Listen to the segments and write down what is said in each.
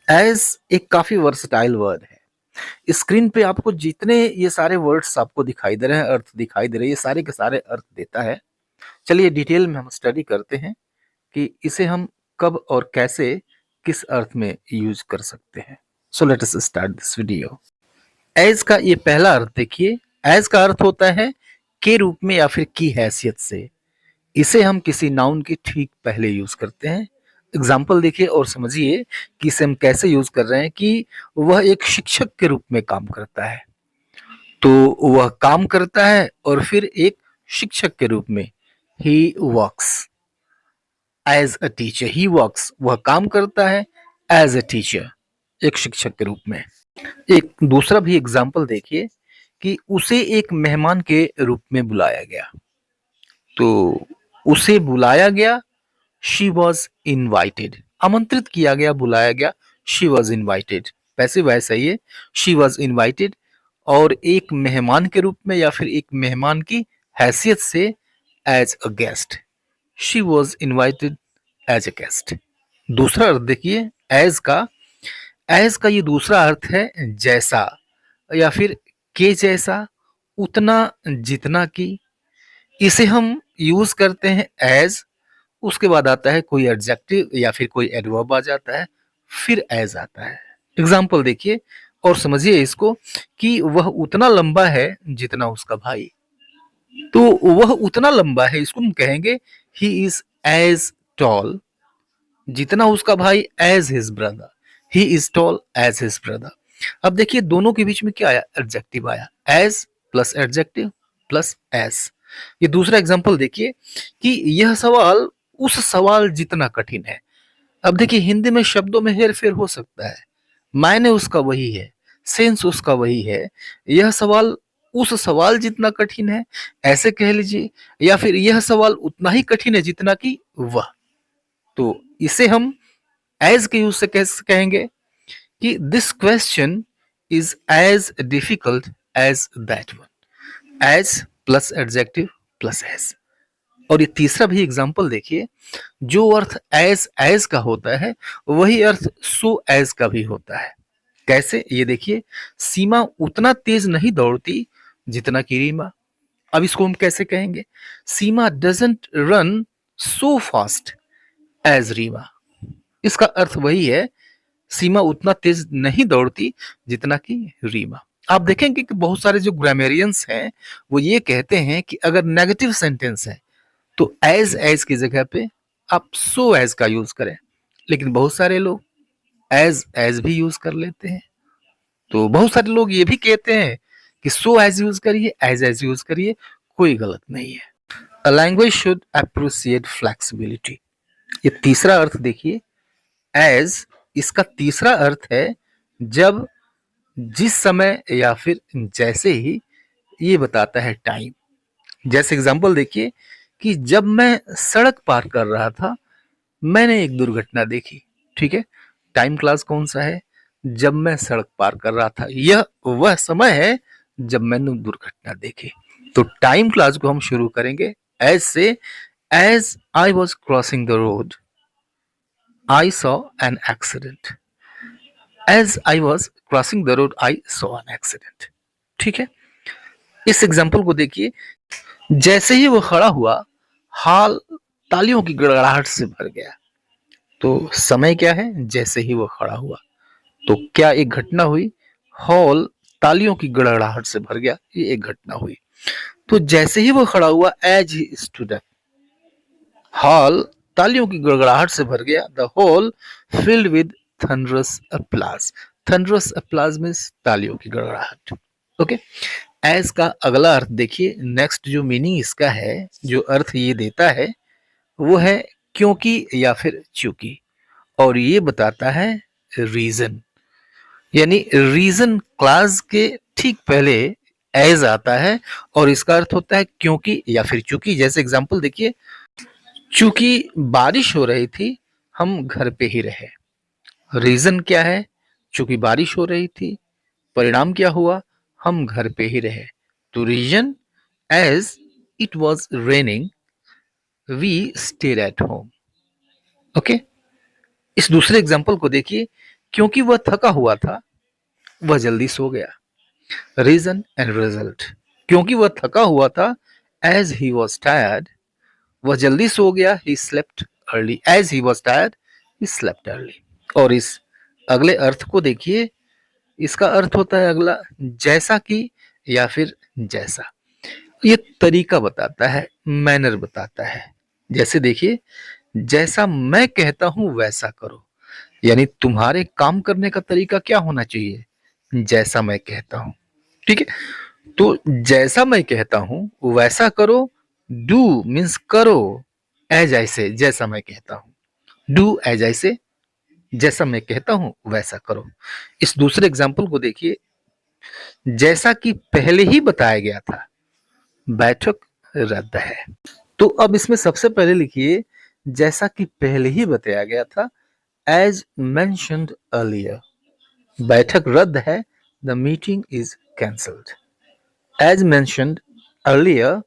As एक काफी versatile word है। स्क्रीन पे आपको जितने ये सारे वर्ड्स आपको दिखाई दे रहे हैं, अर्थ दिखाई दे रहे हैं, ये सारे के सारे अर्थ देता है। चलिए डिटेल में हम स्टडी करते हैं कि इसे हम कब और कैसे किस अर्थ में यूज कर सकते हैं। So let us start this video. As का ये पहला अर्थ देखिए। एज का अर्थ होता है के रूप में या फिर की हैसियत से। इसे हम किसी नाउन के ठीक पहले यूज करते हैं। एग्जाम्पल देखिए और समझिए कि इसे हम कैसे यूज कर रहे हैं कि वह एक शिक्षक के रूप में काम करता है। तो वह काम करता है और फिर एक शिक्षक के रूप में he works as a teacher. He works वह काम करता है एज अ टीचर, एक शिक्षक के रूप में। एक दूसरा भी एग्जाम्पल देखिए कि उसे एक मेहमान के रूप में बुलाया गया। तो उसे बुलाया गया, शी वॉज इनवाइटेड। आमंत्रित किया गया, बुलाया गया, शी वॉज इनवाइटेड। वैसे वैसा ही है, शी वॉज इनवाइटेड। और एक मेहमान के रूप में या फिर एक मेहमान की हैसियत से as a guest, she was invited as a guest. दूसरा अर्थ देखिए एज का। एज का ये दूसरा अर्थ है जैसा या फिर के जैसा, उतना, जितना की। इसे हम यूज करते हैं एज, उसके बाद आता है कोई एडजेक्टिव या फिर कोई एडवर्ब आ जाता है, फिर एज आता है। एग्जाम्पल देखिए और समझिए इसको कि वह उतना लंबा है जितना उसका भाई। तो वह उतना लंबा है, इसको हम कहेंगे ही इज एज टॉल जितना उसका भाई, as his brother. He is tall as his brother. अब देखिए दोनों के बीच में क्या आया, एडजेक्टिव आया, as plus adjective plus as. ये दूसरा एग्जांपल देखिए कि यह सवाल उस सवाल जितना कठिन है। अब देखिए हिंदी में शब्दों में हेर फेर हो सकता है, मायने उसका वही है, सेंस उसका वही है। यह सवाल उस सवाल जितना कठिन है, ऐसे कह लीजिए, या फिर यह सवाल उतना ही कठिन है जितना कि वह। तो इसे हम एज के यूज से कैसे कहेंगे कि this question is as difficult as that one. As plus adjective plus as. और ये तीसरा भी एग्जांपल देखिए, जो अर्थ एज का होता है वही अर्थ सो एज का भी होता है। कैसे, ये देखिए, सीमा उतना तेज नहीं दौड़ती जितना कि रीमा। अब इसको हम कैसे कहेंगे, Seema doesn't run so fast as Reema. इसका अर्थ वही है, सीमा उतना तेज नहीं दौड़ती जितना कि रीमा। आप देखेंगे कि बहुत सारे जो ग्रामेरियंस हैं वो ये कहते हैं कि अगर नेगेटिव सेंटेंस है तो एज की जगह पे आप सो एज का यूज करें। लेकिन बहुत सारे लोग एज भी यूज कर लेते हैं। तो बहुत सारे लोग ये भी कहते हैं कि सो एज यूज करिए, एज यूज करिए, कोई गलत नहीं है। A language should appreciate flexibility. ये तीसरा अर्थ देखिए, एज, इसका तीसरा अर्थ है जब, जिस समय या फिर जैसे ही। ये बताता है टाइम। जैसे एग्जांपल देखिए कि जब मैं सड़क पार कर रहा था मैंने एक दुर्घटना देखी। ठीक है, टाइम क्लास कौन सा है, जब मैं सड़क पार कर रहा था, यह वह समय है जब मैंने दुर्घटना देखी। तो टाइम क्लास को हम शुरू करेंगे एज से। As I was crossing the road I saw an accident. As I was crossing the road I saw an accident. ठीक है, इस एग्जाम्पल को देखिए, जैसे ही वो खड़ा हुआ हाल तालियों की गड़गड़ाहट से भर गया। तो समय क्या है, जैसे ही वो खड़ा हुआ। तो क्या एक घटना हुई, हॉल तालियों की गड़गड़ाहट से भर गया, ये एक घटना हुई। तो जैसे ही वो खड़ा हुआ, as he stood up, hall तालियों की गड़गड़ाहट से भर गया। The hall filled with thunderous applause. Thunderous applause means तालियों की गड़गड़ाहट। ओके, एज का अगला अर्थ देखिए, नेक्स्ट जो मीनिंग इसका है, जो अर्थ ये देता है वो है क्योंकि या फिर चूंकि। और ये बताता है रीजन, यानी रीजन क्लास के ठीक पहले एज आता है और इसका अर्थ होता है क्योंकि या फिर चूंकि। जैसे एग्जांपल देखिए, चूंकि बारिश हो रही थी हम घर पे ही रहे। रीजन क्या है, चूंकि बारिश हो रही थी, परिणाम क्या हुआ, हम घर पे ही रहे। तो reason, as it was raining we stayed at home. Okay, इस दूसरे एग्जाम्पल को देखिए क्योंकि वह थका हुआ था वह जल्दी सो गया। Reason and result. क्योंकि वह थका हुआ था, एज ही वॉज टायर्ड, वह जल्दी सो गया, he slept early. As he was tired, he slept early. और इस अगले अर्थ को देखिए, इसका अर्थ होता है अगला, जैसा कि या फिर जैसा। ये तरीका बताता है, मैनर बताता है। जैसे देखिए, जैसा मैं कहता हूं वैसा करो, यानी तुम्हारे काम करने का तरीका क्या होना चाहिए, जैसा मैं कहता हूं। ठीक है, तो जैसा मैं कहता हूं वैसा करो। डू मीन्स करो, एज ऐसे जैसा मैं कहता हूं। डू एज ऐसे जैसा मैं कहता हूं वैसा करो। इस दूसरे एग्जाम्पल को देखिए, जैसा कि पहले ही बताया गया था बैठक रद्द है। तो अब इसमें सबसे पहले लिखिए, जैसा कि पहले ही बताया गया था, एज मेंशन्ड अर्लियर, बैठक रद्द है, the meeting is cancelled. As mentioned earlier,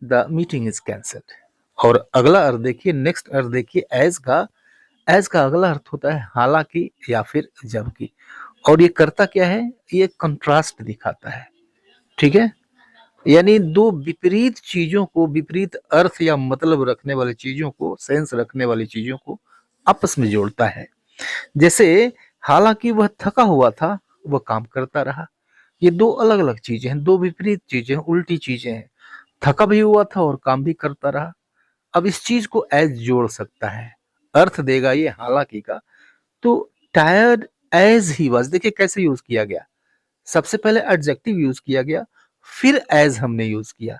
the meeting is cancelled. और अगला अर्थ देखिए, नेक्स्ट अर्थ देखिए, एज का अगला अर्थ होता है हालांकि या फिर जबकि। और ये करता क्या है, ये कंट्रास्ट दिखाता है। ठीक है, यानी दो विपरीत चीजों को, विपरीत अर्थ या मतलब रखने वाली चीजों को, सेंस रखने वाली चीजों को आपस में जोड़ता है। जैसे हालांकि वह थका हुआ था वह काम करता रहा। ये दो अलग अलग चीजें हैं, दो विपरीत चीजें हैं, उल्टी चीजें हैं। थका भी हुआ था और काम भी करता रहा। अब इस चीज को एज जोड़ सकता है, अर्थ देगा ये हालांकि का। तो टायर्ड एज ही वाज, देखिए कैसे यूज किया गया। सबसे पहले एडजेक्टिव यूज किया गया, फिर एज हमने यूज किया,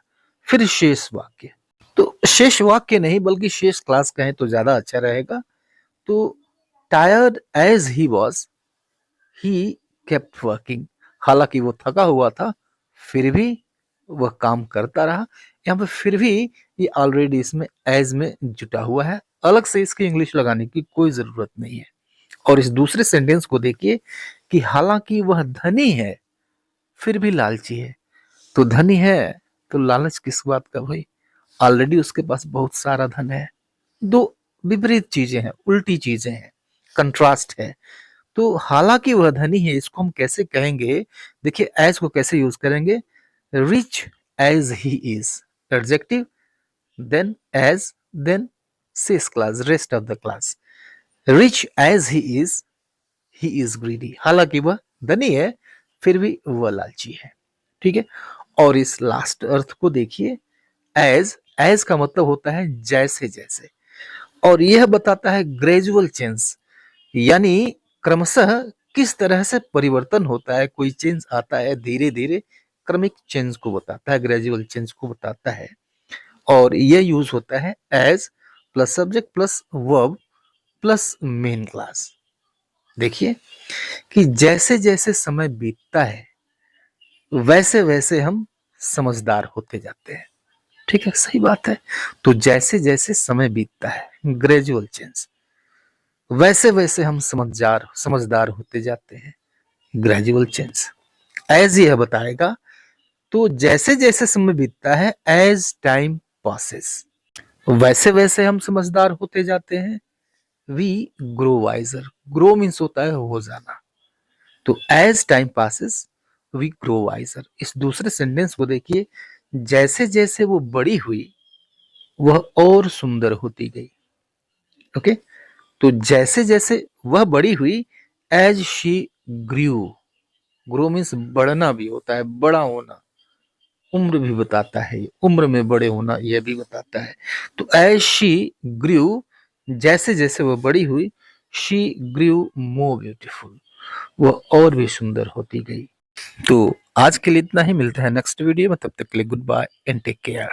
फिर शेष वाक्य। तो शेष वाक्य नहीं बल्कि शेष क्लास कहें तो ज्यादा अच्छा रहेगा। तो tired as he was, he kept working. हालांकि वो थका हुआ था फिर भी वह काम करता रहा। यहाँ पे फिर भी ये ऑलरेडी इसमें एज में जुटा हुआ है, अलग से इसकी इंग्लिश लगाने की कोई जरूरत नहीं है। और इस दूसरे सेंटेंस को देखिए कि हालांकि वह धनी है फिर भी लालची है। तो धनी है तो लालच किस बात का भाई, ऑलरेडी उसके पास बहुत सारा धन है। दो विपरीत चीजें हैं, उल्टी चीजें हैं, कंट्रास्ट है। तो हालांकि वह धनी है, इसको हम कैसे कहेंगे, देखिए एज को कैसे यूज करेंगे, rich as he is, adjective, then as, then this clause, rest of the clause. Rich as he is greedy. हालांकि वह धनी है फिर भी वह लालची है। ठीक है, और इस लास्ट अर्थ को देखिए, एज का मतलब होता है जैसे जैसे, और यह बताता है ग्रेजुअल चेंज, यानी क्रमशः किस तरह से परिवर्तन होता है, कोई चेंज आता है धीरे धीरे, क्रमिक चेंज को बताता है, ग्रेजुअल चेंज को बताता है। और यह यूज होता है as plus subject plus verb plus main clause. देखिए कि जैसे जैसे समय बीतता है वैसे वैसे हम समझदार होते जाते हैं। ठीक है, सही बात है। तो जैसे जैसे समय बीतता है, ग्रेजुअल चेंज, वैसे वैसे हम समझदार होते जाते हैं, ग्रेजुअल चेंज। एज यह बताएगा, तो जैसे जैसे समय बीतता है, एज टाइम पासेस, वैसे वैसे हम समझदार होते जाते हैं, we grow wiser. Grow means होता है हो जाना। तो as time passes we grow wiser. इस दूसरे सेंटेंस को देखिए, जैसे जैसे वो बड़ी हुई वह और सुंदर होती गई। ओके, तो जैसे जैसे वह बड़ी हुई, as she grew, grow means बढ़ना भी होता है, बड़ा होना, उम्र भी बताता है, उम्र में बड़े होना यह भी बताता है। तो एज शी ग्रू, जैसे जैसे वह बड़ी हुई, शी ग्रू मोर ब्यूटीफुल, वह और भी सुंदर होती गई। तो आज के लिए इतना ही, मिलते हैं नेक्स्ट वीडियो में, तब तक के लिए good bye and take care.